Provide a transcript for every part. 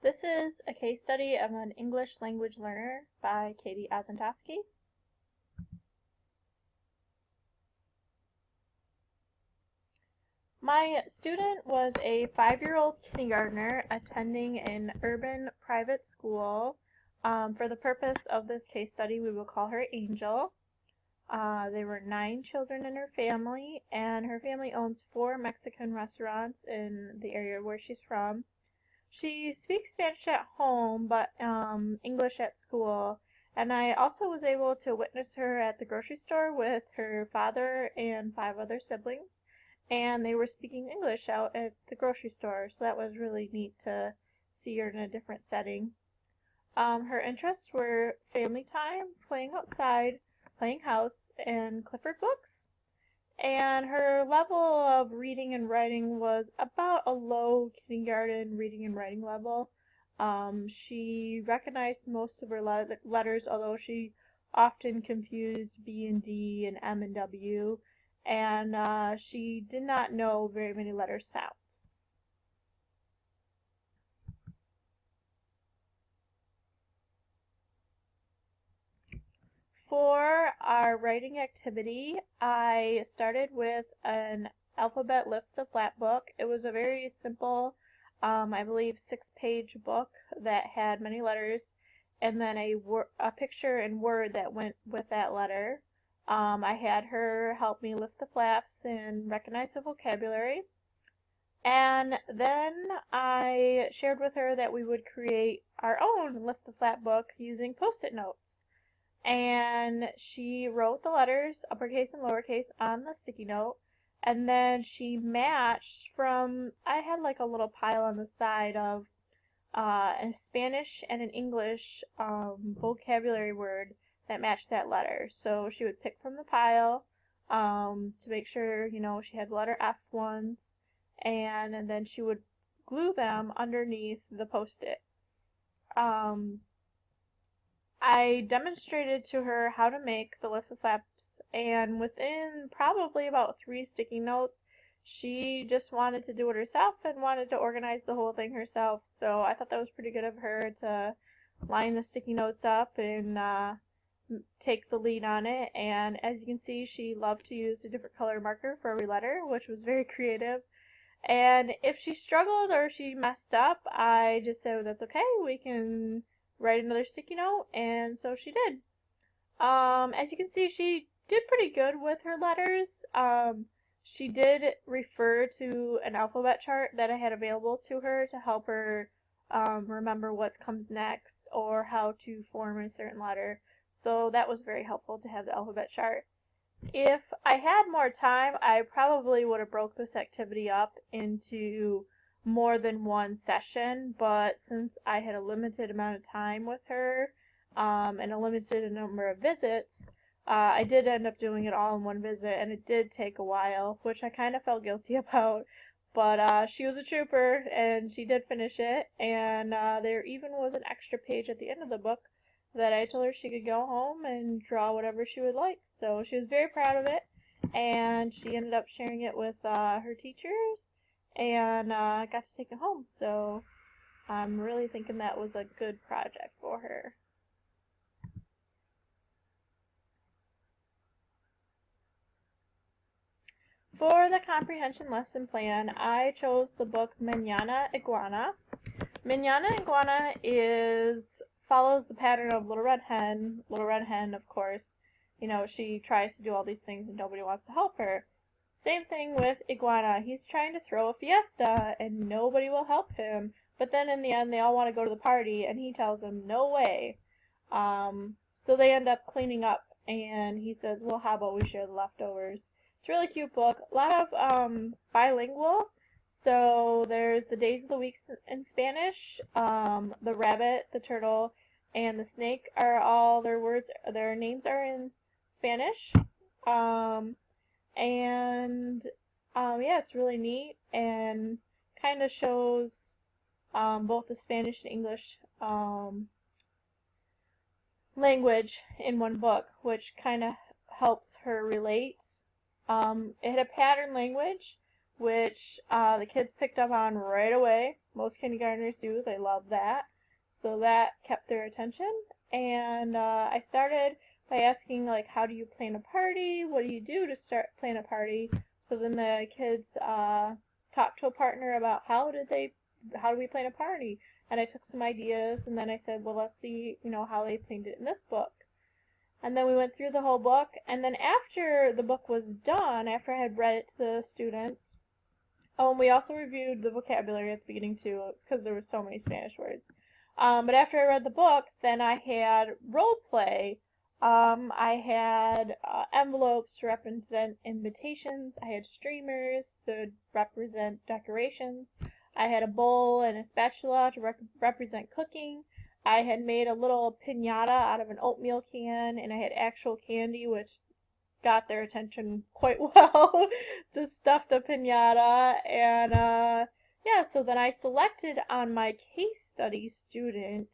This is a case study of an English language learner by Katie Ozentowski. My student was a 5-year-old kindergartner attending an urban private school. For the purpose of this case study, we will call her Angel. There were 9 children in her family, and her family owns 4 Mexican restaurants in the area where she's from. She speaks Spanish at home, but English at school. And I also was able to witness her at the grocery store with her father and 5 other siblings. And they were speaking English out at the grocery store, so that was really neat to see her in a different setting. Her interests were family time, playing outside, playing house, and Clifford books. And her level of reading and writing was about a low kindergarten reading and writing level. She recognized most of her letters, although she often confused B and D and M and W, and she did not know very many letter sounds. For our writing activity, I started with an alphabet lift the flap book. It was a very simple, I believe 6-page book that had many letters and then a picture and word that went with that letter. I had her help me lift the flaps and recognize the vocabulary. And then I shared with her that we would create our own lift the flap book using Post-it notes. And she wrote the letters, uppercase and lowercase, on the sticky note, and then she matched I had like a little pile on the side of a Spanish and an English vocabulary word that matched that letter. So she would pick from the pile to make sure, she had the letter F ones, and then she would glue them underneath the Post-it. I demonstrated to her how to make the lift the flaps, and within probably about 3 sticky notes, she just wanted to do it herself and wanted to organize the whole thing herself. So I thought that was pretty good of her to line the sticky notes up and take the lead on it. And as you can see, she loved to use a different color marker for every letter, which was very creative. And if she struggled or she messed up, I just said, that's okay, we can write another sticky note, and so she did. As you can see, she did pretty good with her letters. She did refer to an alphabet chart that I had available to her to help her remember what comes next or how to form a certain letter. So that was very helpful to have the alphabet chart. If I had more time, I probably would have broke this activity up into more than one session, but since I had a limited amount of time with her and a limited number of visits, I did end up doing it all in one visit, and it did take a while, which I kind of felt guilty about, but she was a trooper, and she did finish it, and there even was an extra page at the end of the book that I told her she could go home and draw whatever she would like. So she was very proud of it, and she ended up sharing it with her teachers, and got to take it home. So I'm really thinking that was a good project for her. For the comprehension lesson plan, I chose the book Mañana Iguana. Mañana Iguana follows the pattern of Little Red Hen. Little Red Hen, of course, she tries to do all these things and nobody wants to help her. Same thing with Iguana. He's trying to throw a fiesta and nobody will help him. But then in the end, they all want to go to the party and he tells them, no way. So they end up cleaning up and he says, well, how about we share the leftovers? It's a really cute book. A lot of bilingual. So there's the days of the week in Spanish, the rabbit, the turtle, and the snake are all their names are in Spanish. Yeah, it's really neat and kind of shows both the Spanish and English language in one book, which kind of helps her relate. It had a pattern language, which the kids picked up on right away. Most kindergartners do. They love that. So that kept their attention. And I started by asking, like, how do you plan a party? What do you do to start plan a party? So then the kids talked to a partner about how do we plan a party? And I took some ideas, and then I said, well, let's see, how they planned it in this book. And then we went through the whole book, and then after the book was done, after I had read it to the students, we also reviewed the vocabulary at the beginning too, because there were so many Spanish words. But after I read the book, then I had role play. I had envelopes to represent invitations. I had streamers to represent decorations. I had a bowl and a spatula to represent cooking. I had made a little piñata out of an oatmeal can, and I had actual candy, which got their attention quite well to stuff the piñata. And yeah, so then I selected on my case study student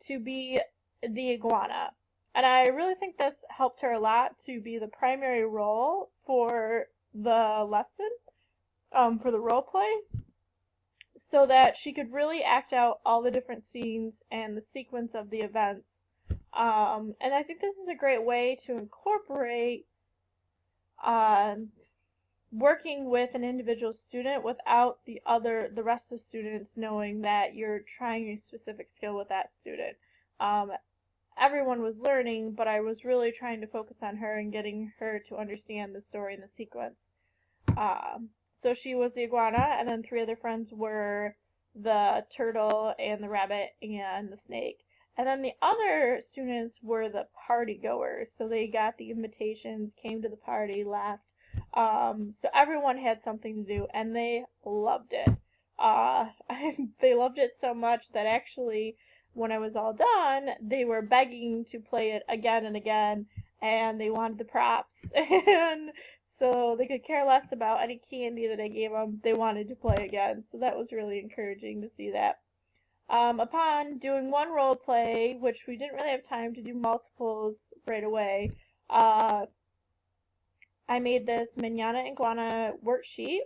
to be the iguana. And I really think this helped her a lot to be the primary role for the lesson, for the role play, so that she could really act out all the different scenes and the sequence of the events. And I think this is a great way to incorporate working with an individual student without the rest of the students knowing that you're trying a specific skill with that student. Everyone was learning, but I was really trying to focus on her and getting her to understand the story and the sequence. So she was the iguana, and then 3 other friends were the turtle and the rabbit and the snake. And then the other students were the party goers. So they got the invitations, came to the party, laughed. So everyone had something to do, and they loved it. They loved it so much that actually, when I was all done, they were begging to play it again and again, and they wanted the props. And so they could care less about any candy that I gave them. They wanted to play again. So that was really encouraging to see that. Upon doing one role play, which we didn't really have time to do multiples right away, I made this Manana Iguana worksheet,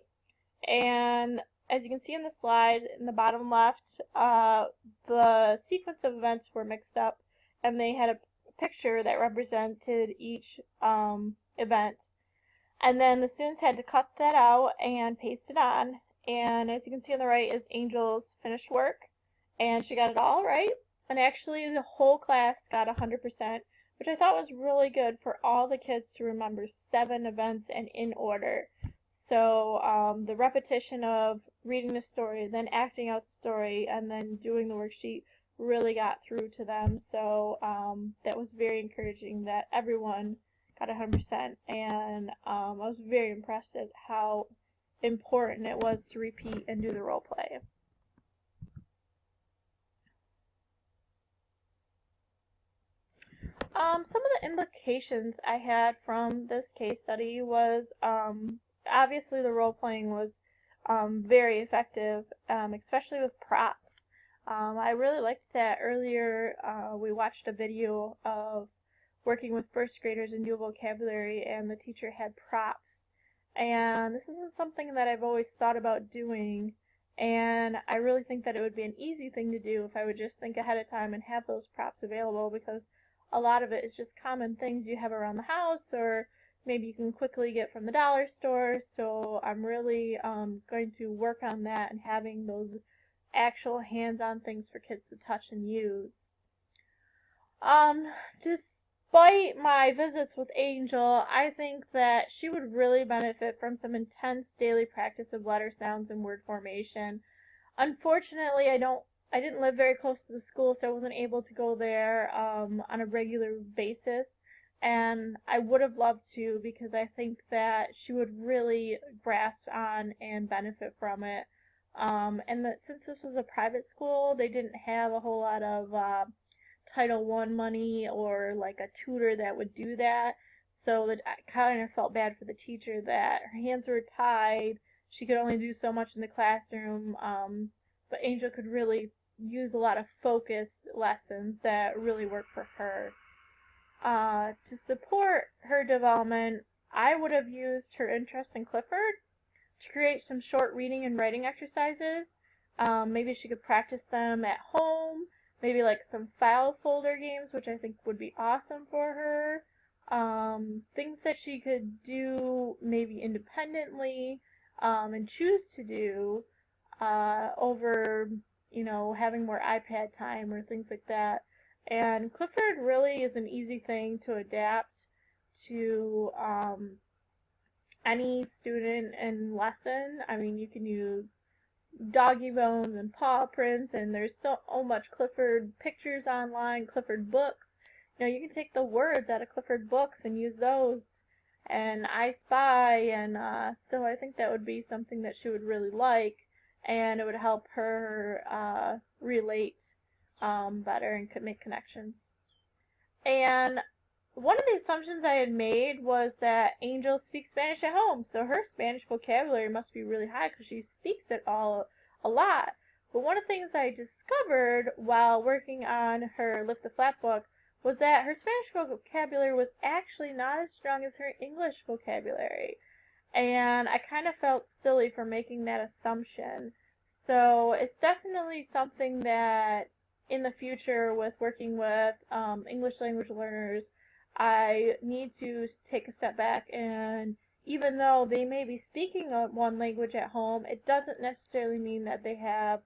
and as you can see in the slide in the bottom left, the sequence of events were mixed up, and they had a picture that represented each event. And then the students had to cut that out and paste it on, and as you can see on the right is Angel's finished work. And she got it all right, and actually the whole class got 100%, which I thought was really good for all the kids to remember 7 events and in order. So the repetition of reading the story, then acting out the story, and then doing the worksheet really got through to them. So that was very encouraging that everyone got 100%, and I was very impressed at how important it was to repeat and do the role play. Some of the implications I had from this case study was obviously the role playing was very effective, especially with props. I really liked that earlier we watched a video of working with first graders in new vocabulary, and the teacher had props. And this isn't something that I've always thought about doing, and I really think that it would be an easy thing to do if I would just think ahead of time and have those props available, because a lot of it is just common things you have around the house, or maybe you can quickly get from the dollar store. So I'm really going to work on that and having those actual hands-on things for kids to touch and use. Despite my visits with Angel, I think that she would really benefit from some intense daily practice of letter sounds and word formation. Unfortunately, I didn't live very close to the school, so I wasn't able to go there on a regular basis, and I would have loved to, because I think that she would really grasp on and benefit from it. And that since this was a private school, they didn't have a whole lot of Title I money or like a tutor that would do that, so that I kind of felt bad for the teacher that her hands were tied. She could only do so much in the classroom, but Angel could really use a lot of focused lessons that really work for her. To support her development, I would have used her interest in Clifford. to create some short reading and writing exercises. Maybe she could practice them at home. Maybe like some file folder games, which I think would be awesome for her. Things that she could do maybe independently and choose to do over, having more iPad time or things like that. And Clifford really is an easy thing to adapt to any student and lesson. I mean, you can use doggy bones and paw prints, and there's so much Clifford pictures online, Clifford books. You can take the words out of Clifford books and use those, and I Spy, and so I think that would be something that she would really like, and it would help her relate better and could make connections. And one of the assumptions I had made was that Angel speaks Spanish at home, so her Spanish vocabulary must be really high because she speaks it all a lot. But one of the things I discovered while working on her Lift the Flap book was that her Spanish vocabulary was actually not as strong as her English vocabulary. And I kind of felt silly for making that assumption. So it's definitely something that in the future with working with English language learners, I need to take a step back, and even though they may be speaking one language at home, it doesn't necessarily mean that they have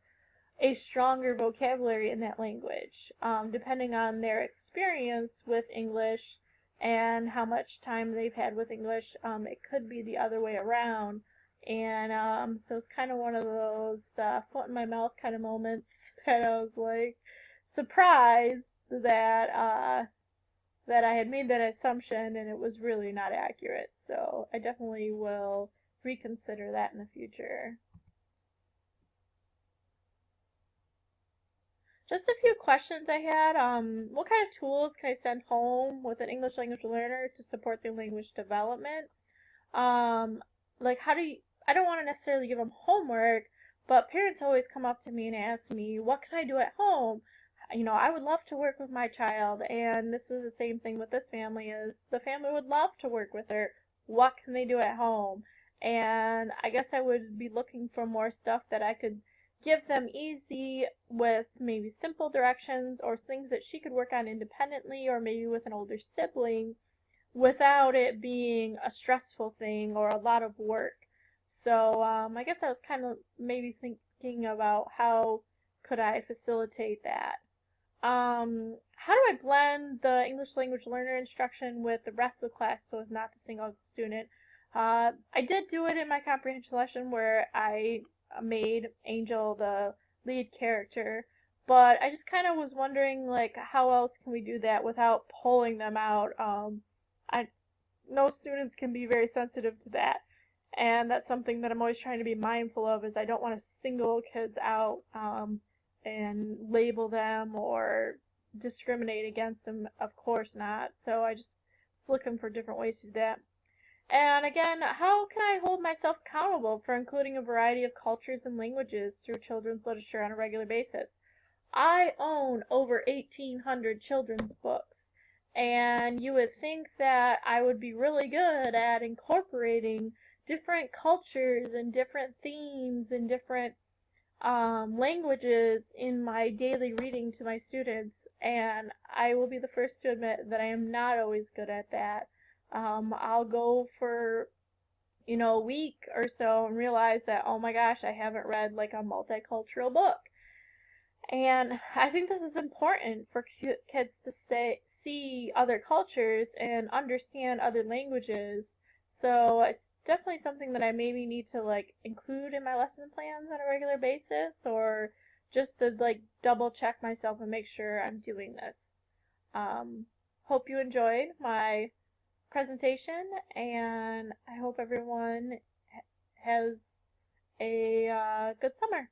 a stronger vocabulary in that language. Depending on their experience with English and how much time they've had with English, it could be the other way around. And so it's kind of one of those foot in my mouth kind of moments that I was like surprised that I had made that assumption and it was really not accurate. So I definitely will reconsider that in the future. Just a few questions I had. What kind of tools can I send home with an English language learner to support their language development? Like I don't want to necessarily give them homework, but parents always come up to me and ask me, what can I do at home? I would love to work with my child, and this was the same thing with this family, is the family would love to work with her. What can they do at home? And I guess I would be looking for more stuff that I could give them easy with maybe simple directions or things that she could work on independently or maybe with an older sibling without it being a stressful thing or a lot of work. So I guess I was kind of maybe thinking about how could I facilitate that. How do I blend the English language learner instruction with the rest of the class so as not to single out the student? I did do it in my comprehension lesson where I made Angel the lead character, but I just kind of was wondering like how else can we do that without pulling them out. I know students can be very sensitive to that, and that's something that I'm always trying to be mindful of, is I don't want to single kids out and label them or discriminate against them. Of course not. So I just was looking for different ways to do that. And again, how can I hold myself accountable for including a variety of cultures and languages through children's literature on a regular basis? I own over 1,800 children's books, and you would think that I would be really good at incorporating different cultures and different themes and different languages in my daily reading to my students, and I will be the first to admit that I am not always good at that. I'll go for, a week or so and realize that, oh my gosh, I haven't read like a multicultural book. And I think this is important for kids to see other cultures and understand other languages. So it's definitely something that I maybe need to like include in my lesson plans on a regular basis, or just to like double check myself and make sure I'm doing this. Hope you enjoyed my presentation, and I hope everyone has a good summer.